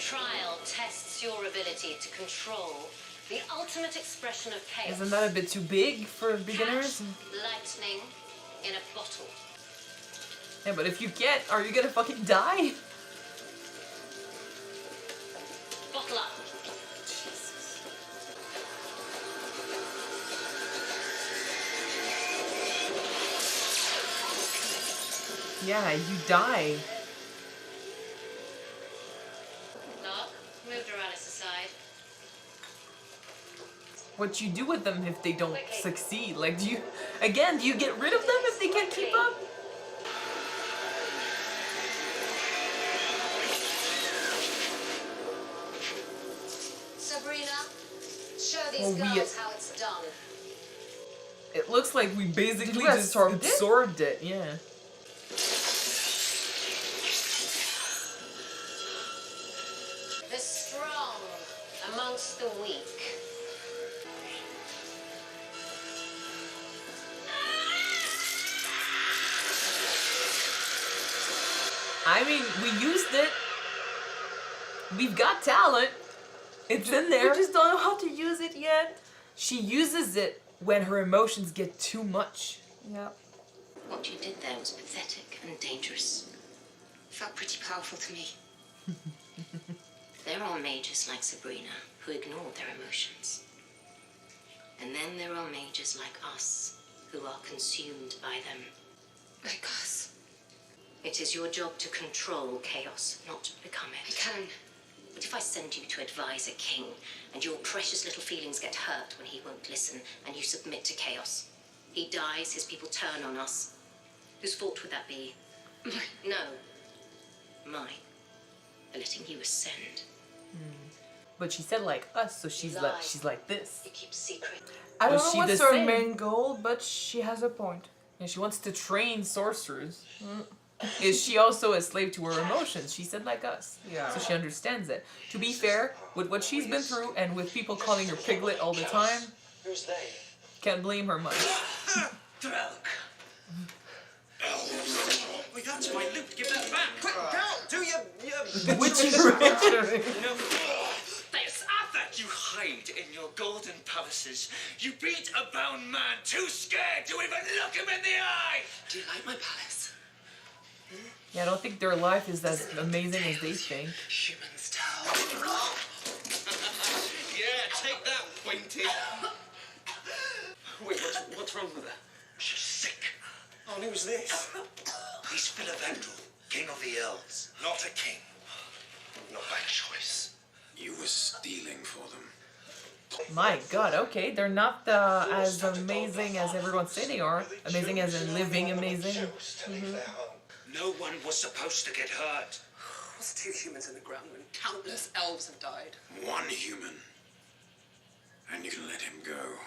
trial tests your ability to control the ultimate expression of chaos. Isn't that a bit too big for beginners? Lightning in a bottle. Yeah, but if you get, are you gonna fucking die? Bottle up. Jesus. Yeah, you die. Lock, move Doralis aside. What you do with them if they don't succeed? Like, do you get rid of them if they can't keep up? Sabrina, show these girls how it's done. It looks like we basically just absorb absorbed it, yeah. The strong amongst the weak. I mean, we used it. We've got talent. It's in there. We just don't know how to use it yet. She uses it when her emotions get too much. Yeah. What you did there was pathetic and dangerous. Felt pretty powerful to me. There are mages like Sabrina who ignore their emotions. And then there are mages like us who are consumed by them. Like us. It is your job to control chaos, not to become it. I can. But if I send you to advise a king, and your precious little feelings get hurt when he won't listen, and you submit to chaos, he dies, his people turn on us, whose fault would that be? Mine. No. Mine. For letting you ascend. But she said like us, so she's like this. You keep secret. I don't Was know she what's the her same? main goal, but she has a point. And she wants to train sorcerers. Is she also a slave to her emotions? She said like us. Yeah. So she understands it. To be fair, with what she's been through and with people calling her piglet all the time, Who's they? can't blame her much. Drunk. Wait, that's my loot. Give that back. Quick, Geralt, do your Witchy ritual. There's that you hide in your golden palaces. You beat a bound man too scared to even look him in the eye. Do you like my palace? Yeah, I don't think their life is as amazing as they think. Human's tell. Yeah, take that, Pointy. Wait, what's wrong with her? She's sick. Oh, and who's this? He's Philavendrel, king of the elves. Not a king. Not by choice. You were stealing for them. My god, okay, they're not as amazing as everyone say they are. Amazing as in living amazing. No one was supposed to get hurt. What's 2 humans in the ground when countless elves have died? One human. And you can let him go.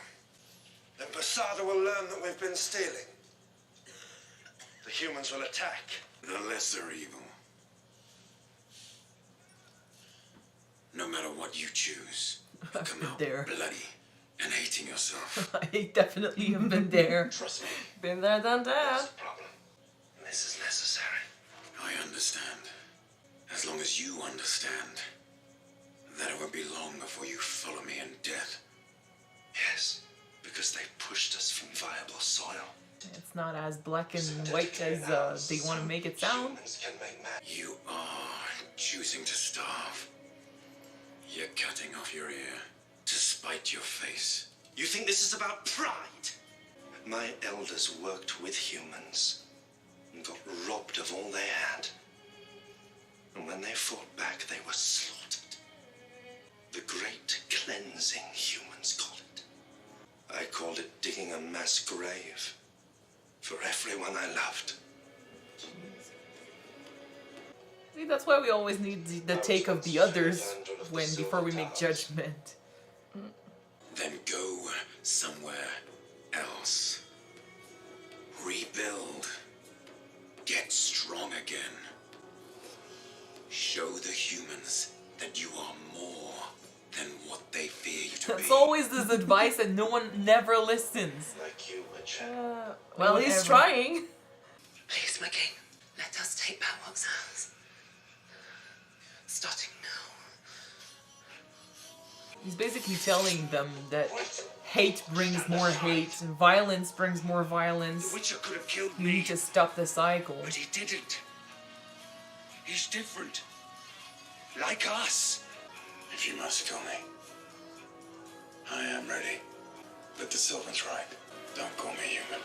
Then Posada will learn that we've been stealing. The humans will attack. The lesser evil. No matter what you choose, you come out there. bloody and hating yourself. I definitely have been there. Trust me, Been there, done there's that. a problem. And this is necessary. I understand. As long as you understand that it won't be long before you follow me in death. Yes, because they pushed us from viable soil. It's not as black and white as they want to make it sound. Humans can make man. You are choosing to starve. You're cutting off your ear to spite your face. You think this is about pride? My elders worked with humans and got robbed of all they had. And when they fought back, they were slaughtered. The great cleansing, humans call it. I called it digging a mass grave for everyone I loved. See, that's why we always need the take of the others before we make judgment. Then go somewhere else. Rebuild. Get strong again. Show the humans that you are more than what they fear you to be. That's always this advice and no one never listens. Like you, witch. Well, he's trying. Please, my king, let us take back what's ours. Starting now. He's basically telling them that hate brings more hate, and violence brings more violence. The Witcher could have killed You me, need to stop the cycle. but he didn't. He's different. Like us. If you must kill me, I am ready. But the Sylvan's right. Don't call me human.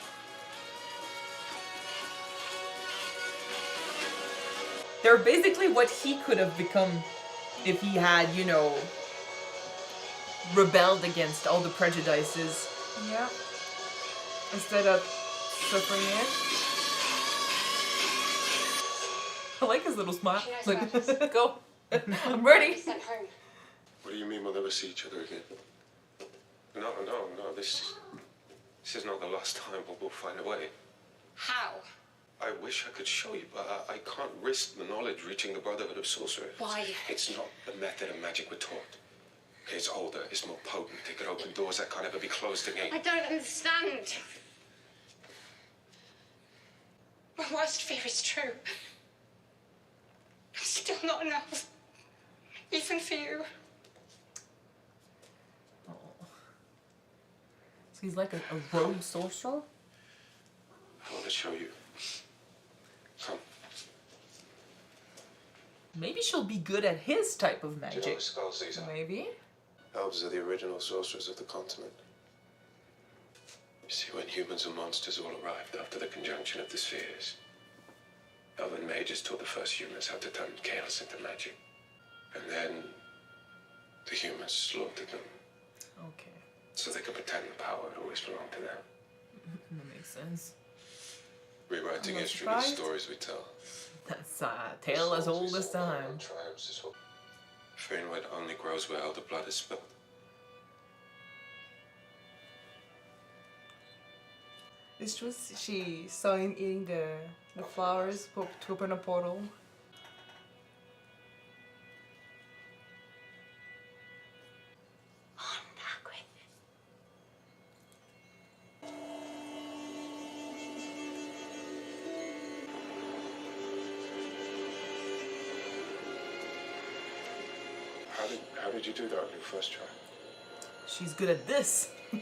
They're basically what he could have become if he had, you know, rebelled against all the prejudices. Yeah. Instead of suffering it. I like his little smile. She knows Like, about us. go. I'm ready. Sent home. What do you mean we'll never see each other again? No. This is not the last time. We'll find a way. How? I wish I could show you, but I can't risk the knowledge reaching the Brotherhood of Sorcerers. Why? It's not the method of magic we're taught. Okay, it's older, it's more potent. It could open doors that can't ever be closed again. I don't understand. My worst fear is true. I'm still not enough. Even for you. Oh. So he's like a rogue sorcerer? I want to show you. Come. Maybe she'll be good at his type of Do you know magic. what skulls these are? Maybe. Elves are the original sorcerers of the continent. You see, when humans and monsters all arrived after the conjunction of the spheres, elven mages taught the first humans how to turn chaos into magic. And then the humans slaughtered them Okay. so they could pretend the power had always belonged to them. That makes sense. Rewriting I'm not history with the surprised. stories we tell. That's a tale as old as time. Tribes is what. Fainwood only grows where elder blood is spilled. It's true. She saw him eating the flowers to open a portal. I'm hungry. How did you do that on your first try? She's good at this. My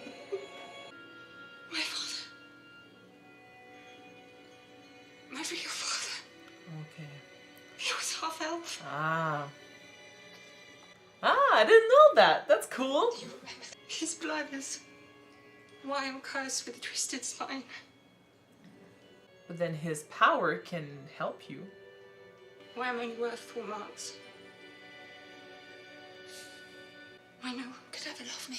father. My real father. Okay. He was half elf. Ah, I didn't know that. That's cool. Do you remember his blindness? Why I'm cursed with a twisted spine. But then his power can help you. Why I'm only worth 4 marks. Why no one could ever love me.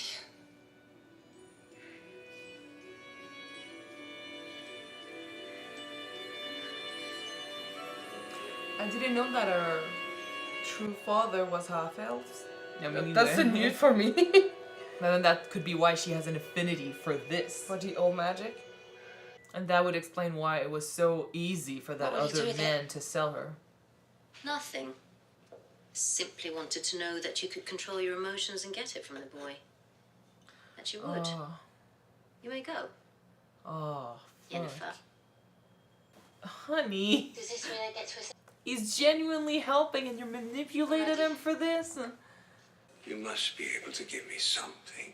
I didn't know that her true father was half elves. I mean, That's the news for me. And then that could be why she has an affinity for this. For the old magic. And that would explain why it was so easy for that What would you other do with it? man to sell her. Nothing. Simply wanted to know that you could control your emotions and get it from the boy. That you would. Oh, You may go, oh, fuck. Yennefer. Honey, Does this mean I get to a... he's genuinely helping and you manipulated him for this? You must be able to give me something.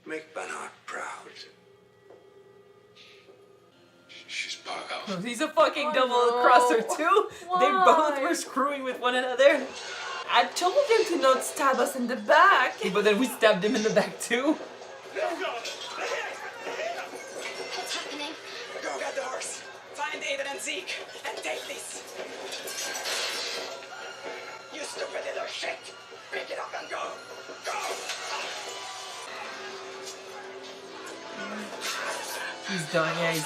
Make Bernard proud. She's part elf. He's a fucking Oh, double no. crosser too. They both Why? were screwing with one another. I told him to not stab us in the back. But then we stabbed him in the back too. What's happening? Go get the horse. Find Aiden and Zeke and take this. You stupid little shit. Pick it up and go. Go. He's done, yeah, he's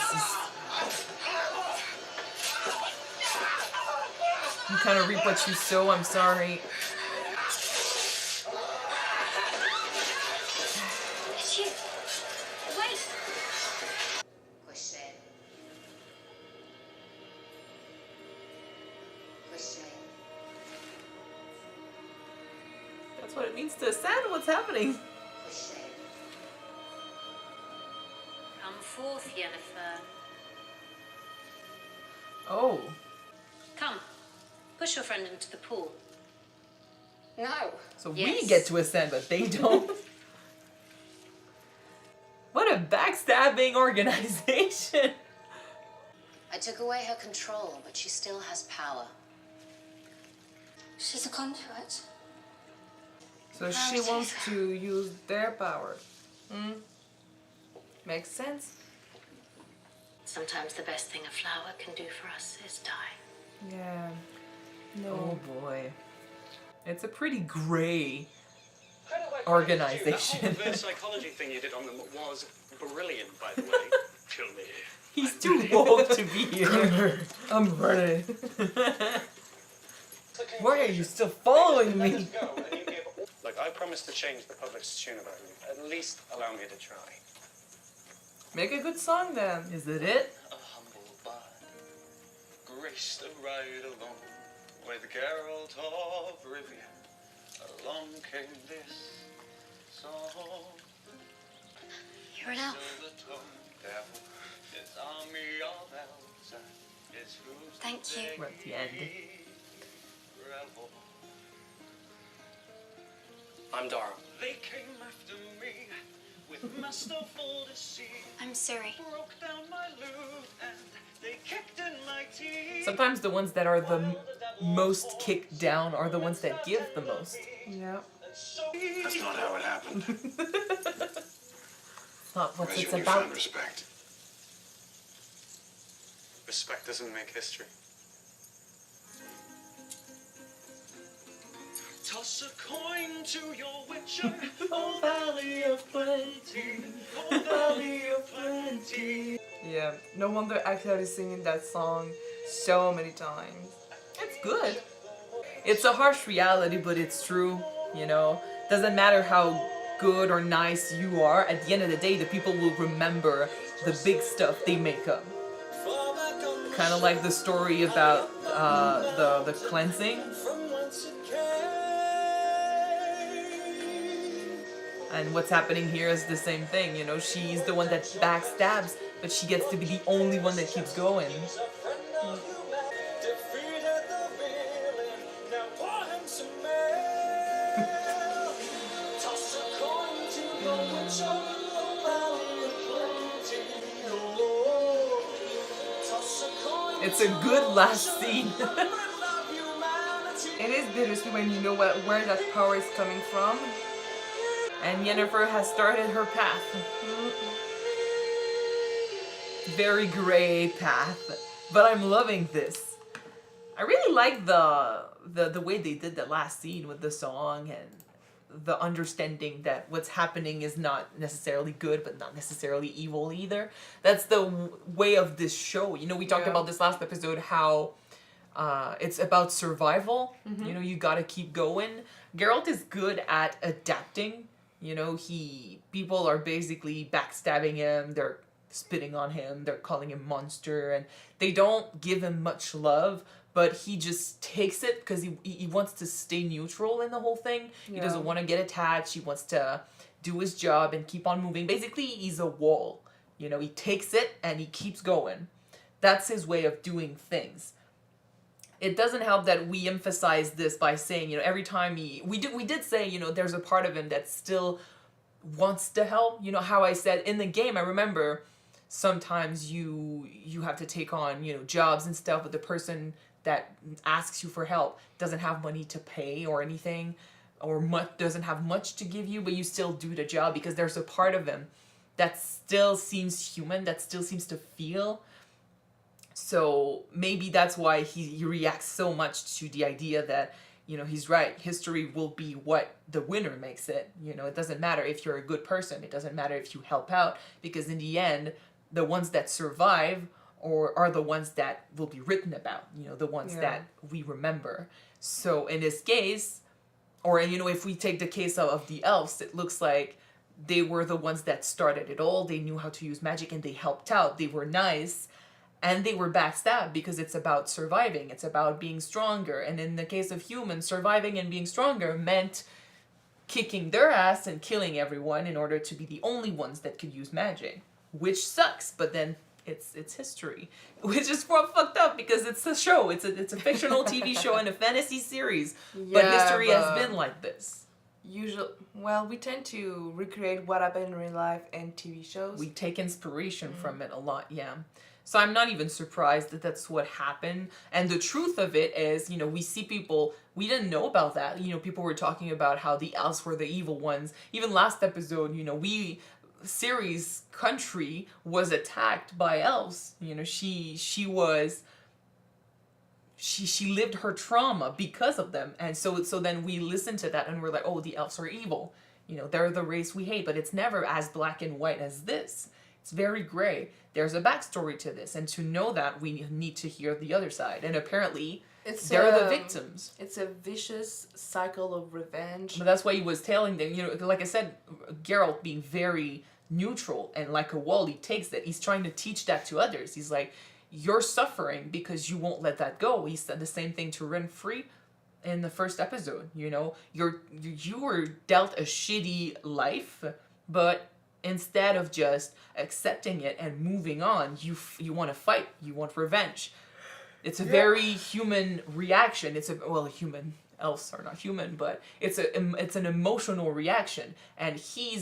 you kind of reap what you sow, I'm sorry. It's you. Wait. Question. Question. That's what it means to ascend. What's happening? Question. Come forth, Yennefer. Oh. Come. Push your friend into the pool. No. So Yes. we get to ascend, but they don't. What a backstabbing organization. I took away her control, but she still has power. She's a conduit. So she wants to use their power. Makes sense. Sometimes the best thing a flower can do for us is die. Yeah. No. Oh boy. It's a pretty grey That organization. whole reverse psychology thing you did on them was brilliant, by the way. Kill me. He's too woke to be here. I'm running. Why are you still following me? Look, I promise to change the public's tune about you. At least allow me to try. Make a good song then. Is it it? A humble bard graced the ride along with Geralt of Rivia. Along came this song. You're an elf. So the tongue devil, this army of elves, is whose Thank you. We're at the end. revel. I'm Dara. They came after me with masterful deceit. I'm Suri. Broke down my lute and they kicked in my teeth. Sometimes the ones that are the most kicked down are the ones that give the most. Yeah. That's not how it happened. It's not what Where's it's your newfound about. respect? Respect doesn't make history. Toss a coin to your witcher, oh valley of plenty, oh valley of plenty. Yeah. No wonder actually is singing that song so many times. It's good. It's a harsh reality, but it's true. You know, doesn't matter how good or nice you are. At the end of the day, the people will remember the big stuff they make up. Kind of like the story about the cleansing. And what's happening here is the same thing, you know, she's the one that backstabs, but she gets to be the only one that keeps going. It's a good last scene. It is bittersweet when you know where that power is coming from. And Yennefer has started her path. Very gray path. But I'm loving this. I really like the way they did the last scene with the song and the understanding that what's happening is not necessarily good, but not necessarily evil either. That's the way of this show. You know, we talked about this last episode, how it's about survival. You know, you gotta keep going. Geralt is good at adapting. You know, people are basically backstabbing him, they're spitting on him, they're calling him monster, and they don't give him much love, but he just takes it because he wants to stay neutral in the whole thing. He doesn't want to get attached, he wants to do his job and keep on moving. Basically, he's a wall. You know, he takes it and he keeps going. That's his way of doing things. It doesn't help that we emphasize this by saying, you know, every time we did say, you know, there's a part of him that still wants to help. You know, how I said in the game, I remember sometimes you have to take on, you know, jobs and stuff, but the person that asks you for help doesn't have money to pay or anything, or doesn't have much to give you, but you still do the job because there's a part of him that still seems human, that still seems to feel. So maybe that's why he reacts so much to the idea that, you know, he's right. History will be what the winner makes it. You know, it doesn't matter if you're a good person. It doesn't matter if you help out, because in the end, the ones that survive are the ones that will be written about. You know, the ones that we remember. So in this case, or, you know, if we take the case of the elves, it looks like they were the ones that started it all. They knew how to use magic and they helped out. They were nice. And they were backstabbed because it's about surviving. It's about being stronger. And in the case of humans, surviving and being stronger meant kicking their ass and killing everyone in order to be the only ones that could use magic. Which sucks, but then it's history, which is fucked up because it's a show. It's a fictional TV show and a fantasy series, but history has been like this. Well, we tend to recreate what happened in real life and TV shows. We take inspiration from it a lot, yeah. So I'm not even surprised that that's what happened. And the truth of it is, you know, we see people, we didn't know about that. You know, people were talking about how the elves were the evil ones. Even last episode, you know, Ciri's country was attacked by elves. You know, she lived her trauma because of them. And so then we listen to that and we're like, oh, the elves are evil. You know, they're the race we hate, but it's never as black and white as this. It's very gray. There's a backstory to this, and to know that, we need to hear the other side. And apparently, they're the victims. It's a vicious cycle of revenge. But that's why he was telling them, you know, like I said, Geralt being very neutral and like a wall, he takes it. He's trying to teach that to others. He's like, you're suffering because you won't let that go. He said the same thing to Renfrey in the first episode. You know, you were dealt a shitty life, but instead of just accepting it and moving on, you want to fight. You want revenge. It's a very human reaction. Human elves are not human, but it's an emotional reaction. And he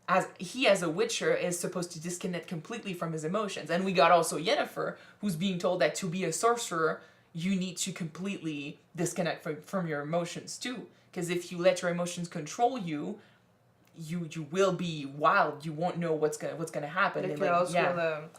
as a witcher is supposed to disconnect completely from his emotions. And we got also Yennefer, who's being told that to be a sorcerer, you need to completely disconnect from your emotions too. Because if you let your emotions control you, you will be wild. You won't know what's gonna happen. It can also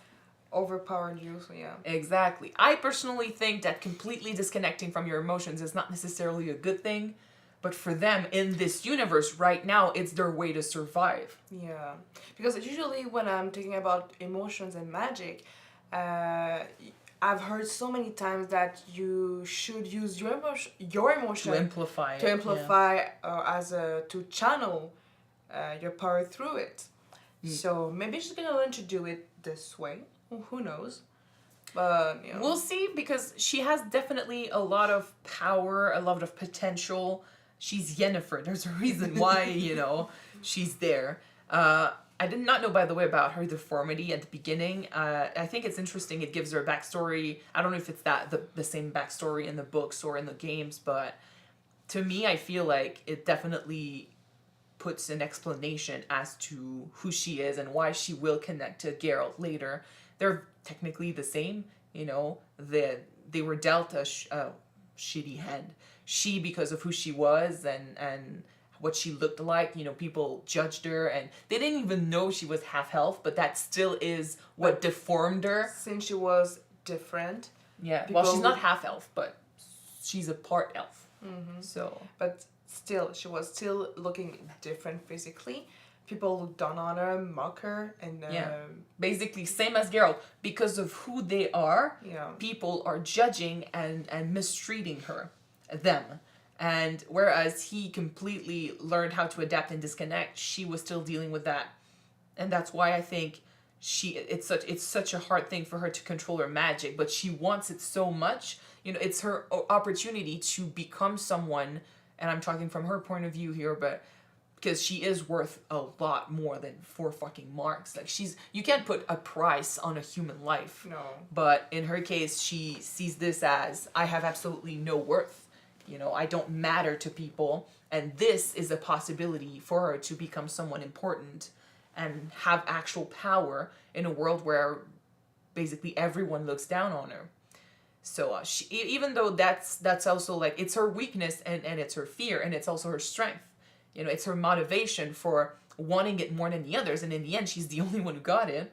overpower you. So yeah. Exactly. I personally think that completely disconnecting from your emotions is not necessarily a good thing, but for them in this universe right now, it's their way to survive. Yeah, because usually when I'm thinking about emotions and magic, I've heard so many times that you should use your emotion to amplify to channel your power through it. So maybe she's gonna learn to do it this way. Who knows? But you know. We'll see, because she has definitely a lot of power, a lot of potential. She's Yennefer. There's a reason why, you know, she's there. I did not know, by the way, about her deformity at the beginning. I think it's interesting. It gives her a backstory. I don't know if it's the same backstory in the books or in the games, but to me, I feel like it definitely puts an explanation as to who she is and why she will connect to Geralt later. They're technically the same, you know. They were dealt a shitty hand. She, because of who she was and what she looked like, you know, people judged her and they didn't even know she was half elf, but that still is what deformed her. Since she was different. Yeah, well, she's not half elf, but she's a part elf. Mm-hmm. So, but still, she was still looking different physically. People looked down on her, mock her, and basically same as Geralt. Because of who they are, people are judging and mistreating them. And whereas he completely learned how to adapt and disconnect, she was still dealing with that. And that's why I think it's such a hard thing for her to control her magic, but she wants it so much. You know, it's her opportunity to become someone, and I'm talking from her point of view here, but because she is worth a lot more than 4 fucking marks. Like, you can't put a price on a human life. No. But in her case, she sees this as, I have absolutely no worth. You know, I don't matter to people. And this is a possibility for her to become someone important and have actual power in a world where basically everyone looks down on her. So she, even though that's also like, it's her weakness and it's her fear, and it's also her strength. You know, it's her motivation for wanting it more than the others. And in the end, she's the only one who got it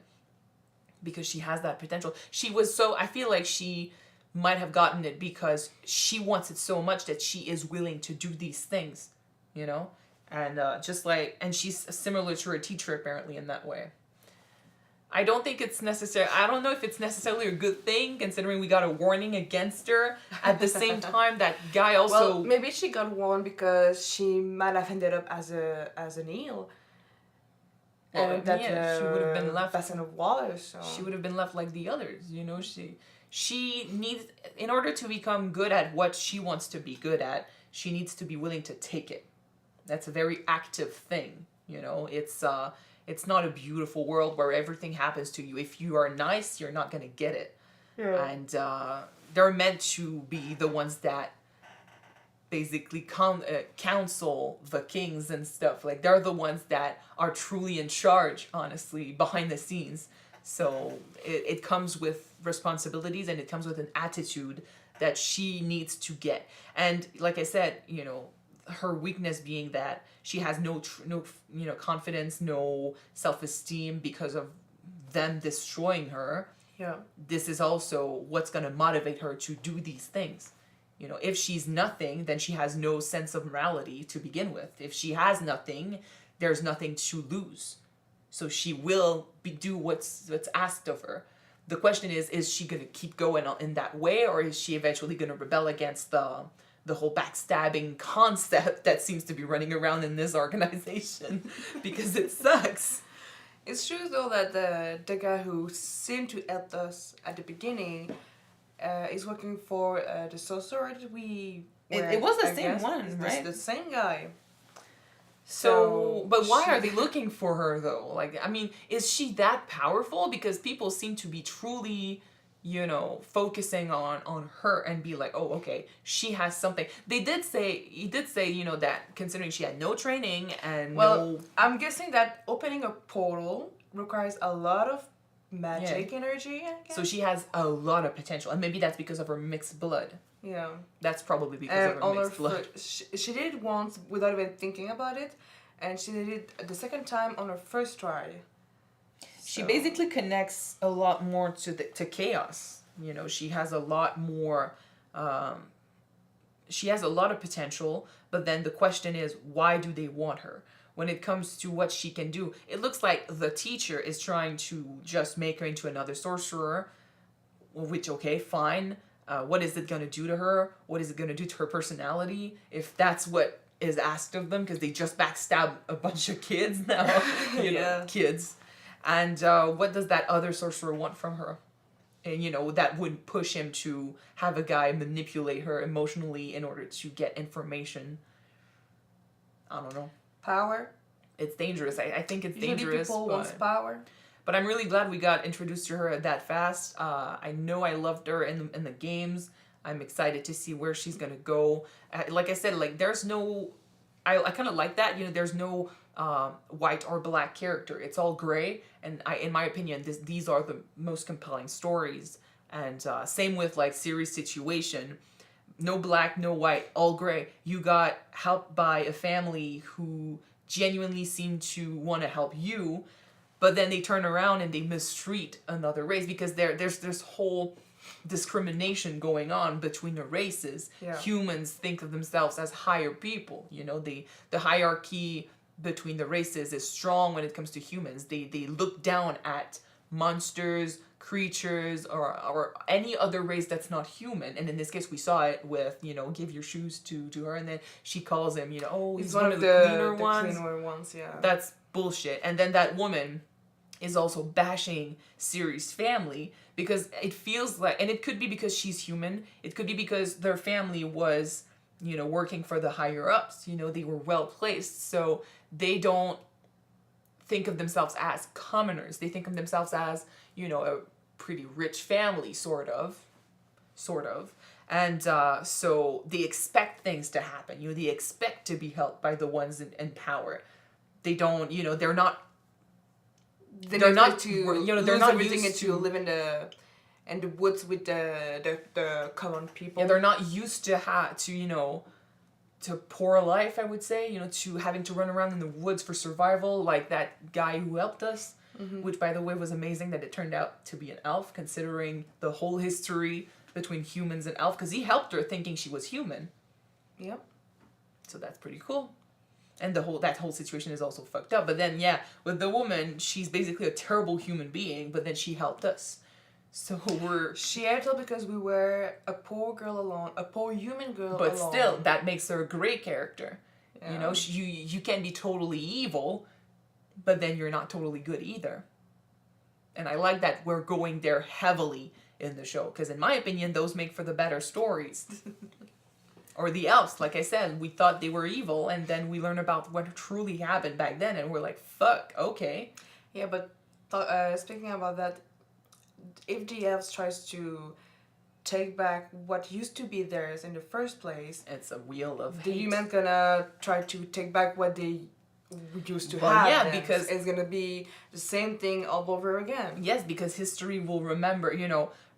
because she has that potential. I feel like she might have gotten it because she wants it so much that she is willing to do these things, you know? And and she's similar to her teacher apparently in that way. I don't think it's necessary. I don't know if it's necessarily a good thing, considering we got a warning against her. At the same time, that guy also... Well, maybe she got warned because she might have ended up as an eel. Well, and that she would have been left... basin of water, so... She would have been left like the others, you know? She needs... In order to become good at what she wants to be good at, she needs to be willing to take it. That's a very active thing, you know? It's It's not a beautiful world where everything happens to you. If you are nice, you're not going to get it. Yeah. And they're meant to be the ones that basically counsel the kings and stuff. Like, they're the ones that are truly in charge, honestly, behind the scenes. So it comes with responsibilities, and it comes with an attitude that she needs to get. And like I said, you know, her weakness being that she has no confidence, no self-esteem because of them destroying her. Yeah. This is also what's going to motivate her to do these things. You know, if she's nothing, then she has no sense of morality to begin with. If she has nothing, there's nothing to lose. So she will do what's asked of her. The question is she going to keep going in that way, or is she eventually going to rebel against the whole backstabbing concept that seems to be running around in this organization? Because it sucks. It's true though that the guy who seemed to help us at the beginning is working for the sorcerer that we were, it was the I same guess. one, It's right? the same guy. So, but why are they looking for her though? Like, I mean, is she that powerful? Because people seem to be truly, you know, focusing on her and be like, oh, okay, she has something. He did say, you know, that considering she had no training and I'm guessing that opening a portal requires a lot of magic energy, I guess. So she has a lot of potential, and maybe that's because of her mixed blood. Yeah. That's probably because of her mixed blood. She did it once without even thinking about it, and she did it the second time on her first try. She basically connects a lot more to chaos. You know, she has a lot more. She has a lot of potential, but then the question is, why do they want her? When it comes to what she can do, it looks like the teacher is trying to just make her into another sorcerer, which, okay, fine. What is it going to do to her? What is it going to do to her personality? If that's what is asked of them, because they just backstab a bunch of kids now, you know, kids. And what does that other sorcerer want from her? And, you know, that would push him to have a guy manipulate her emotionally in order to get information. I don't know. Power. It's dangerous. I think it's Usually dangerous. People want power. But I'm really glad we got introduced to her that fast. I know I loved her in the games. I'm excited to see where she's gonna go. Like I said, like there's no, I kind of like that. You know, there's no white or black character. It's all gray. And in my opinion, these are the most compelling stories. And same with like Ciri's situation. No black, no white, all gray. You got helped by a family who genuinely seemed to want to help you, but then they turn around and they mistreat another race because there's this whole discrimination going on between the races. Yeah. Humans think of themselves as higher people. You know, the hierarchy between the races is strong when it comes to humans. They look down at monsters, creatures, or any other race that's not human. And in this case, we saw it with, you know, give your shoes to her, and then she calls him, you know, oh, he's one of the cleaner ones. Yeah. That's bullshit. And then that woman is also bashing Ciri's family because it feels like, and it could be because she's human, it could be because their family was, you know, working for the higher ups, you know, they were well placed, so they don't think of themselves as commoners. They think of themselves as, you know, a pretty rich family, sort of. And so they expect things to happen. You know, they expect to be helped by the ones in power. They don't, you know, they're not everything and to live in the woods with the common people. Yeah, they're not used to you know, to poor life, I would say, you know, to having to run around in the woods for survival, like that guy who helped us, which, by the way, was amazing that it turned out to be an elf, considering the whole history between humans and elf, because he helped her thinking she was human. Yep. So that's pretty cool. And that whole situation is also fucked up. But then, yeah, with the woman, she's basically a terrible human being, but then she helped us. So She helped us because we were a poor girl alone, a poor human girl but alone. But still, that makes her a great character. Yeah. You know, you can be totally evil, but then you're not totally good either. And I like that we're going there heavily in the show, because in my opinion, those make for the better stories. Or the elves, like I said, we thought they were evil, and then we learn about what truly happened back then, and we're like, fuck, okay. Yeah, but speaking about that, if the elves tries to take back what used to be theirs in the first place, It's a wheel of the hate. humans gonna try to take back what they used to Well, have. yeah, then. because- it's gonna be the same thing all over again. Yes, because history will remember,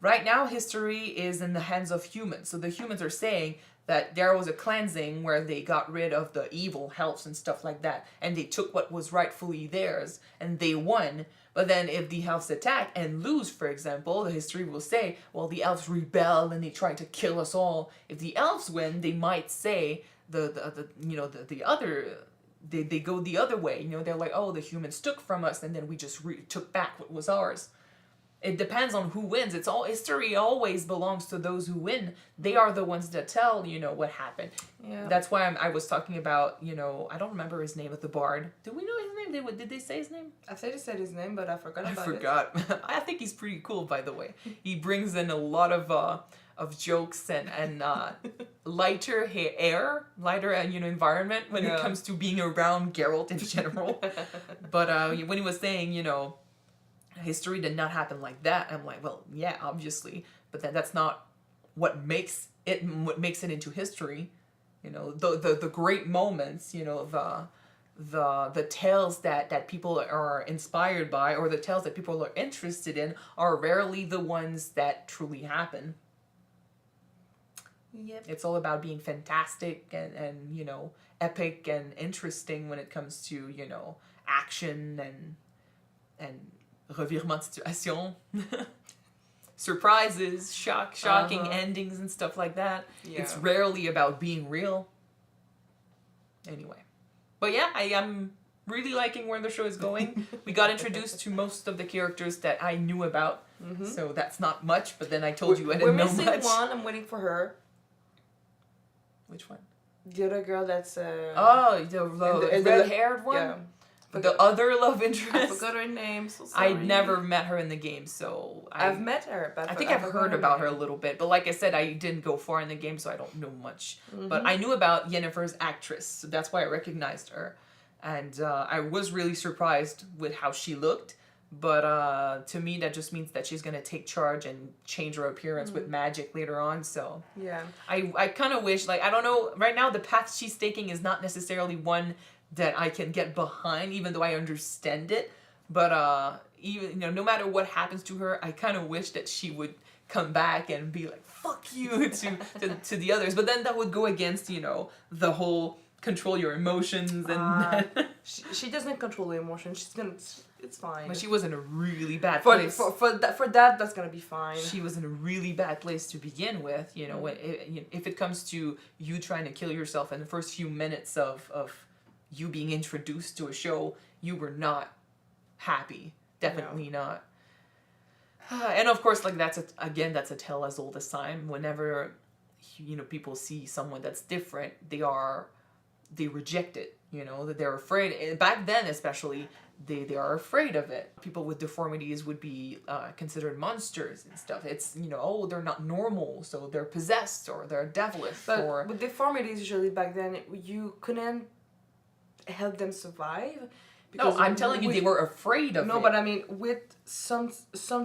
right now history is in the hands of humans. So the humans are saying that there was a cleansing where they got rid of the evil elves and stuff like that. And they took what was rightfully theirs and they won. But then if the elves attack and lose, for example, the history will say, well, the elves rebel and they try to kill us all. If the elves win, they might say they go the other way. They're like, oh, the humans took from us and then we just took back what was ours. It depends on who wins. It's all history always belongs to those who win. They are the ones that tell, what happened. Yeah. That's why I was talking about, I don't remember his name of the bard. Do we know his name? Did they say his name? I thought you said his name, but I forgot about it. I forgot. I think he's pretty cool, by the way. He brings in a lot of jokes and lighter environment when it comes to being around Geralt in general. But when he was saying, history did not happen like that, I'm like, well, yeah, obviously, but that's not what makes it into history. The great moments, the tales that people are inspired by, or the tales that people are interested in, are rarely the ones that truly happen. Yep. It's all about being fantastic and epic and interesting when it comes to action and revirement de situation, surprises, shocking endings and stuff like that. Yeah. It's rarely about being real. Anyway, but yeah, I am really liking where the show is going. We got introduced to most of the characters that I knew about, so that's not much. But then I told you I didn't know much. We're missing one. I'm waiting for her. Which one? The other girl that's the red-haired one. Yeah. The other love interest. I forgot her name. So sorry. I never met her in the game, so I've met her, but I think I've heard about her a little bit. But like I said, I didn't go far in the game, so I don't know much. But I knew about Yennefer's actress, so that's why I recognized her, and I was really surprised with how she looked. But to me, that just means that she's gonna take charge and change her appearance with magic later on. So yeah, I kind of wish, I don't know. Right now, the path she's taking is not necessarily one that I can get behind, even though I understand it. But even no matter what happens to her, I kind of wish that she would come back and be like, "Fuck you" to the others. But then that would go against the whole control your emotions and. she doesn't control the emotions. It's fine. But she was in a really bad for place. For that, that's gonna be fine. She was in a really bad place to begin with. If it comes to you trying to kill yourself in the first few minutes of you being introduced to a show, you were not happy. Definitely not. And of course, that's a tale as old as time. Whenever people see someone that's different, they reject it. That they're afraid. And back then, especially, they are afraid of it. People with deformities would be considered monsters and stuff. It's they're not normal, so they're possessed or they're devilish. But with deformities, usually back then, you couldn't help them survive. No, I'm telling you, they were afraid of it. No, but I mean, with some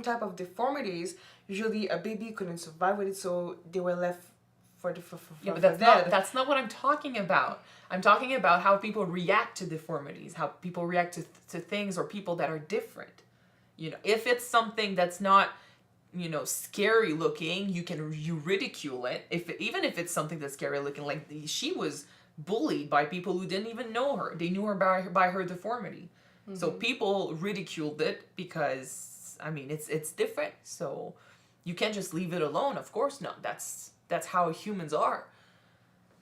type of deformities, usually a baby couldn't survive with it, so they were left for yeah, but that's not what I'm talking about. I'm talking about how people react to deformities, how people react to things or people that are different. If it's something that's not, scary looking, you ridicule it. Even if it's something that's scary looking, like she was bullied by people who didn't even know her. They knew her by her deformity. So people ridiculed it because, it's different. So you can't just leave it alone. Of course not. That's how humans are.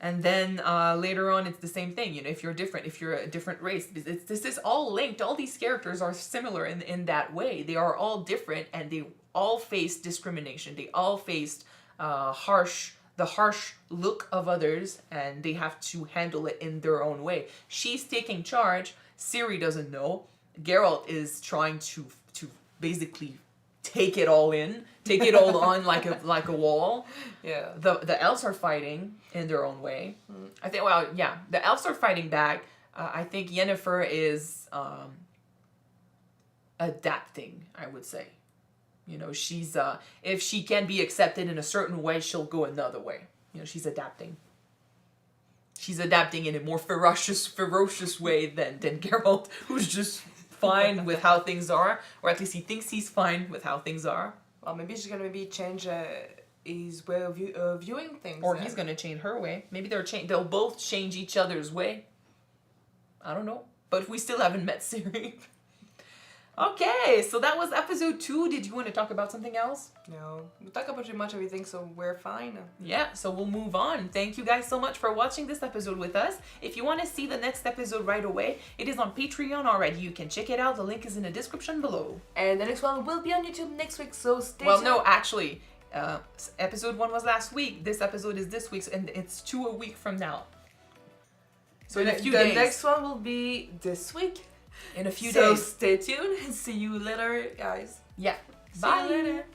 And then later on, it's the same thing. If you're different, if you're a different race, this is all linked. All these characters are similar in that way. They are all different, and they all face discrimination. They all faced the harsh look of others, and they have to handle it in their own way. She's taking charge. Ciri doesn't know. Geralt is trying to basically take it all in, take it all on like a wall. Yeah. The elves are fighting in their own way. I think, well, yeah, the elves are fighting back. I think Yennefer is adapting, I would say. You know, she's, if she can be accepted in a certain way, she'll go another way. You know, she's adapting. She's adapting in a more ferocious way than Geralt, who's just fine with how things are, or at least he thinks he's fine with how things are. Well, maybe she's gonna change his way of viewing things. Or he's gonna change her way. Maybe they'll both change each other's way. I don't know. But we still haven't met Ciri. Okay, so that was episode 2. Did you want to talk about something else? No, we talk about pretty much everything, so we're fine. Yeah, so we'll move on. Thank you guys so much for watching this episode with us. If you want to see the next episode right away, it is on Patreon already. You can check it out. The link is in the description below. And the next one will be on YouTube next week, so stay tuned. Well, no, actually, episode 1 was last week. This episode is this week's, and it's 2 a week from now. So in a few days. The next one will be this week. In a few days. So stay tuned and see you later, guys. Yeah. Bye. See you later.